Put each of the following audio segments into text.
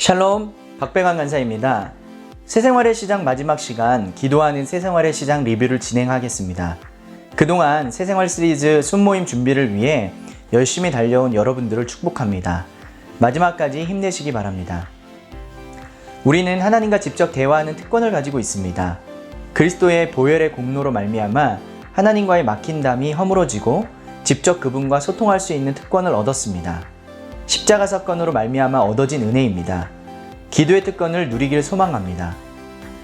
샬롬, 박병환 간사입니다. 새생활의 시장 마지막 시간, 기도하는 새생활의 시장 리뷰를 진행하겠습니다. 그동안 새생활 시리즈 순모임 준비를 위해 열심히 달려온 여러분들을 축복합니다. 마지막까지 힘내시기 바랍니다. 우리는 하나님과 직접 대화하는 특권을 가지고 있습니다. 그리스도의 보혈의 공로로 말미암아 하나님과의 막힌담이 허물어지고 직접 그분과 소통할 수 있는 특권을 얻었습니다. 십자가 사건으로 말미암아 얻어진 은혜입니다. 기도의 특권을 누리길 소망합니다.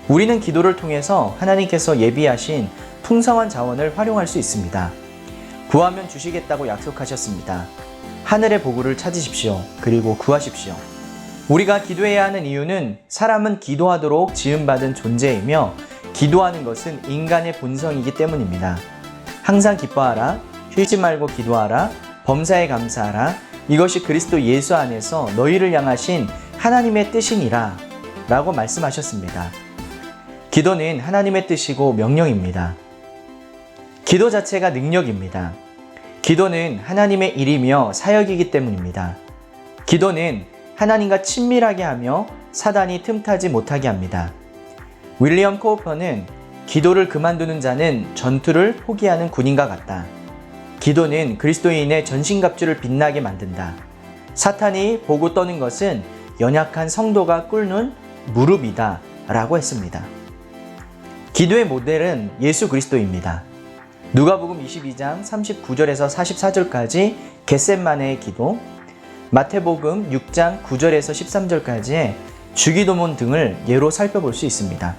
우리는 기도를 통해서 하나님께서 예비하신 풍성한 자원을 활용할 수 있습니다. 구하면 주시겠다고 약속하셨습니다. 하늘의 보고를 찾으십시오. 그리고 구하십시오. 우리가 기도해야 하는 이유는 사람은 기도하도록 지음받은 존재이며 기도하는 것은 인간의 본성이기 때문입니다. 항상 기뻐하라, 쉬지 말고 기도하라, 범사에 감사하라, 이것이 그리스도 예수 안에서 너희를 향하신 하나님의 뜻이니라 라고 말씀하셨습니다. 기도는 하나님의 뜻이고 명령입니다. 기도 자체가 능력입니다. 기도는 하나님의 일이며 사역이기 때문입니다. 기도는 하나님과 친밀하게 하며 사단이 틈타지 못하게 합니다. 윌리엄 코우퍼는 기도를 그만두는 자는 전투를 포기하는 군인과 같다. 기도는 그리스도인의 전신갑주를 빛나게 만든다. 사탄이 보고 떠는 것은 연약한 성도가 꿇는 무릎이다 라고 했습니다. 기도의 모델은 예수 그리스도입니다. 누가복음 22장 39절에서 44절까지 겟셋마네의 기도, 마태복음 6장 9절에서 13절까지의 주기도문 등을 예로 살펴볼 수 있습니다.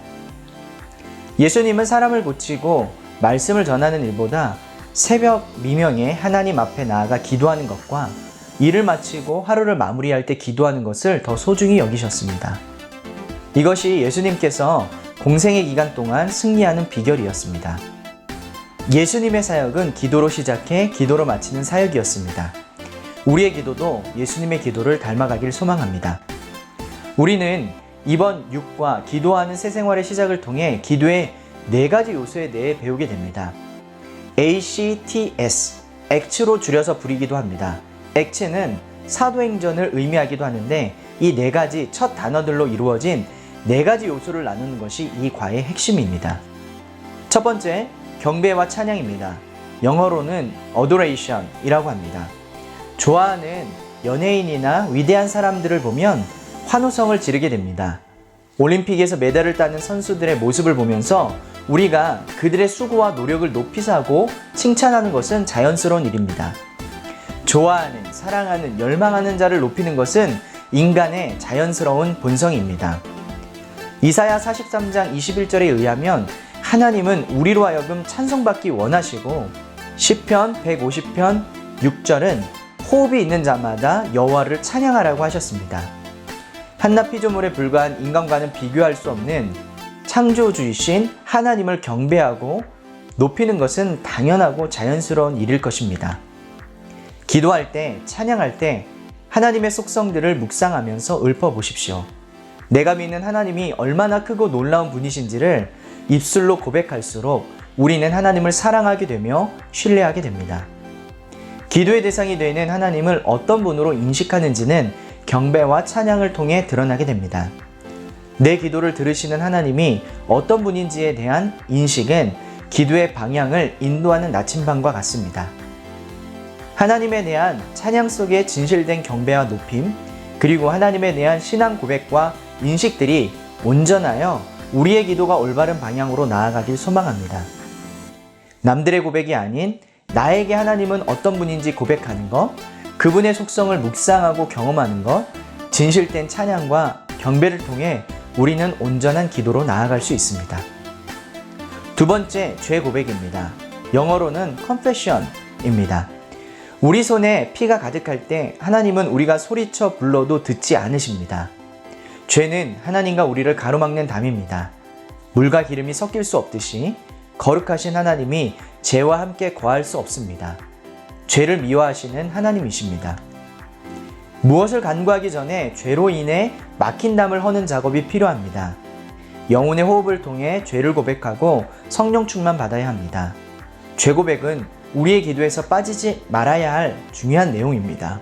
예수님은 사람을 고치고 말씀을 전하는 일보다 새벽 미명에 하나님 앞에 나아가 기도하는 것과 일을 마치고 하루를 마무리할 때 기도하는 것을 더 소중히 여기셨습니다. 이것이 예수님께서 공생의 기간 동안 승리하는 비결이었습니다. 예수님의 사역은 기도로 시작해 기도로 마치는 사역이었습니다. 우리의 기도도 예수님의 기도를 닮아가길 소망합니다. 우리는 이번 6과 기도하는 새생활의 시작을 통해 기도의 4가지 요소에 대해 배우게 됩니다. ACTS, 액츠로 줄여서 부르기도 합니다. 액츠는 사도행전을 의미하기도 하는데 이 4가지 첫 단어들로 이루어진 4가지 요소를 나누는 것이 이 과의 핵심입니다. 첫 번째, 경배와 찬양입니다. 영어로는 adoration이라고 합니다. 좋아하는 연예인이나 위대한 사람들을 보면 환호성을 지르게 됩니다. 올림픽에서 메달을 따는 선수들의 모습을 보면서 우리가 그들의 수고와 노력을 높이 사고 칭찬하는 것은 자연스러운 일입니다. 좋아하는, 사랑하는, 열망하는 자를 높이는 것은 인간의 자연스러운 본성입니다. 이사야 43장 21절에 의하면 하나님은 우리로 하여금 찬송받기 원하시고 시편 150편 6절은 호흡이 있는 자마다 여호와를 찬양하라고 하셨습니다. 한낱 피조물에 불과한 인간과는 비교할 수 없는 창조주이신 하나님을 경배하고 높이는 것은 당연하고 자연스러운 일일 것입니다. 기도할 때, 찬양할 때 하나님의 속성들을 묵상하면서 읊어보십시오. 내가 믿는 하나님이 얼마나 크고 놀라운 분이신지를 입술로 고백할수록 우리는 하나님을 사랑하게 되며 신뢰하게 됩니다. 기도의 대상이 되는 하나님을 어떤 분으로 인식하는지는 경배와 찬양을 통해 드러나게 됩니다. 내 기도를 들으시는 하나님이 어떤 분인지에 대한 인식은 기도의 방향을 인도하는 나침반과 같습니다. 하나님에 대한 찬양 속에 진실된 경배와 높임, 그리고 하나님에 대한 신앙 고백과 인식들이 온전하여 우리의 기도가 올바른 방향으로 나아가길 소망합니다. 남들의 고백이 아닌 나에게 하나님은 어떤 분인지 고백하는 것, 그분의 속성을 묵상하고 경험하는 것, 진실된 찬양과 경배를 통해 우리는 온전한 기도로 나아갈 수 있습니다. 두 번째, 죄 고백입니다. 영어로는 confession입니다. 우리 손에 피가 가득할 때 하나님은 우리가 소리쳐 불러도 듣지 않으십니다. 죄는 하나님과 우리를 가로막는 담입니다. 물과 기름이 섞일 수 없듯이 거룩하신 하나님이 죄와 함께 거할 수 없습니다. 죄를 미워하시는 하나님이십니다. 무엇을 간구하기 전에 죄로 인해 막힌 담을 허는 작업이 필요합니다. 영혼의 호흡을 통해 죄를 고백하고 성령 충만 받아야 합니다. 죄 고백은 우리의 기도에서 빠지지 말아야 할 중요한 내용입니다.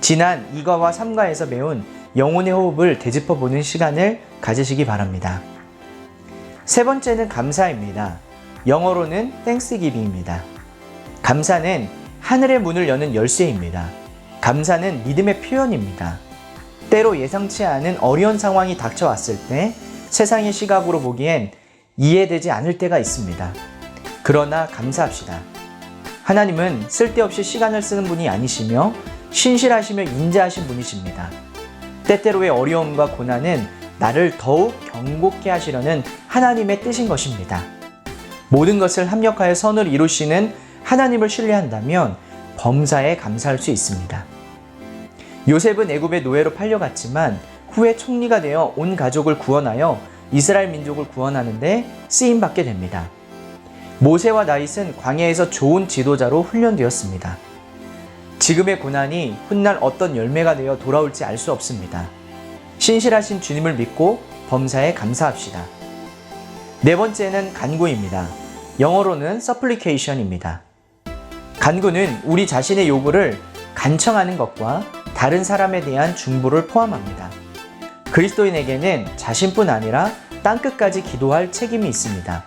지난 2과와 3과에서 배운 영혼의 호흡을 되짚어보는 시간을 가지시기 바랍니다. 세 번째는 감사입니다. 영어로는 Thanksgiving입니다. 감사는 하늘의 문을 여는 열쇠입니다. 감사는 믿음의 표현입니다. 때로 예상치 않은 어려운 상황이 닥쳐왔을 때 세상의 시각으로 보기엔 이해되지 않을 때가 있습니다. 그러나 감사합시다. 하나님은 쓸데없이 시간을 쓰는 분이 아니시며 신실하시며 인자하신 분이십니다. 때때로의 어려움과 고난은 나를 더욱 경고케 하시려는 하나님의 뜻인 것입니다. 모든 것을 합력하여 선을 이루시는 하나님을 신뢰한다면 범사에 감사할 수 있습니다. 요셉은 애굽의 노예로 팔려갔지만 후에 총리가 되어 온 가족을 구원하여 이스라엘 민족을 구원하는데 쓰임받게 됩니다. 모세와 다윗은 광야에서 좋은 지도자로 훈련되었습니다. 지금의 고난이 훗날 어떤 열매가 되어 돌아올지 알 수 없습니다. 신실하신 주님을 믿고 범사에 감사합시다. 네 번째는 간구입니다. 영어로는 supplication입니다. 간구는 우리 자신의 요구를 간청하는 것과 다른 사람에 대한 중보를 포함합니다. 그리스도인에게는 자신뿐 아니라 땅끝까지 기도할 책임이 있습니다.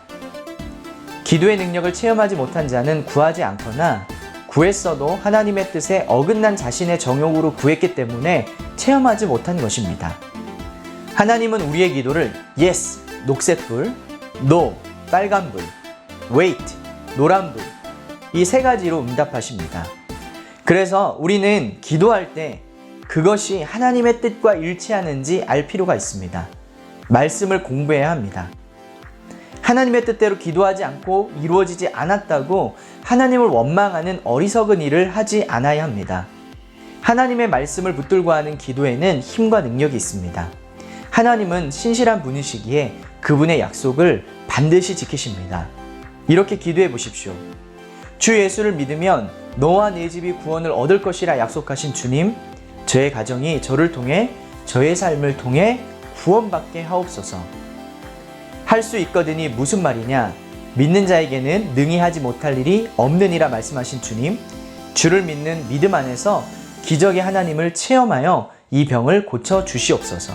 기도의 능력을 체험하지 못한 자는 구하지 않거나 구했어도 하나님의 뜻에 어긋난 자신의 정욕으로 구했기 때문에 체험하지 못한 것입니다. 하나님은 우리의 기도를 Yes, 녹색불, No, 빨간불, Wait, 노란불, 이 세 가지로 응답하십니다. 그래서 우리는 기도할 때 그것이 하나님의 뜻과 일치하는지 알 필요가 있습니다. 말씀을 공부해야 합니다. 하나님의 뜻대로 기도하지 않고 이루어지지 않았다고 하나님을 원망하는 어리석은 일을 하지 않아야 합니다. 하나님의 말씀을 붙들고 하는 기도에는 힘과 능력이 있습니다. 하나님은 신실한 분이시기에 그분의 약속을 반드시 지키십니다. 이렇게 기도해 보십시오. 주 예수를 믿으면 너와 내 집이 구원을 얻을 것이라 약속하신 주님, 저의 가정이 저를 통해 저의 삶을 통해 구원받게 하옵소서. 할 수 있거든이 무슨 말이냐? 믿는 자에게는 능히 하지 못할 일이 없느니라 말씀하신 주님, 주를 믿는 믿음 안에서 기적의 하나님을 체험하여 이 병을 고쳐 주시옵소서.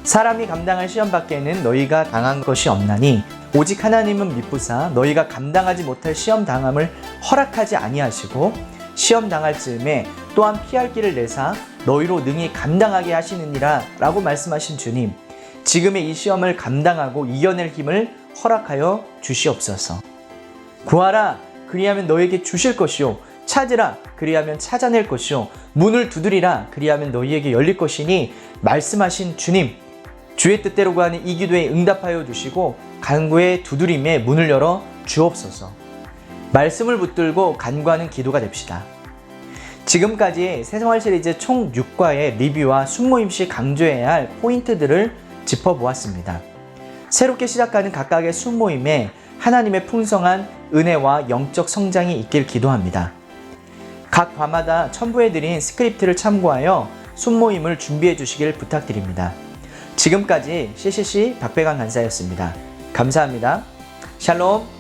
사람이 감당할 시험 밖에는 너희가 당한 것이 없나니 오직 하나님은 미쁘사 너희가 감당하지 못할 시험 당함을 허락하지 아니하시고 시험 당할 즈음에 또한 피할 길을 내사 너희로 능히 감당하게 하시느니라 라고 말씀하신 주님, 지금의 이 시험을 감당하고 이겨낼 힘을 허락하여 주시옵소서. 구하라 그리하면 너에게 주실 것이요, 찾으라 그리하면 찾아낼 것이요, 문을 두드리라 그리하면 너희에게 열릴 것이니 말씀하신 주님, 주의 뜻대로 구하는 이 기도에 응답하여 주시고 간구의 두드림에 문을 열어 주옵소서. 말씀을 붙들고 간구하는 기도가 됩시다. 지금까지 새생활 시리즈 총 6과의 리뷰와 순모임 시 강조해야 할 포인트들을 짚어보았습니다. 새롭게 시작하는 각각의 순모임에 하나님의 풍성한 은혜와 영적 성장이 있길 기도합니다. 각 과마다 첨부해드린 스크립트를 참고하여 순모임을 준비해 주시길 부탁드립니다. 지금까지 CCC 박배관 간사였습니다. 감사합니다. 샬롬.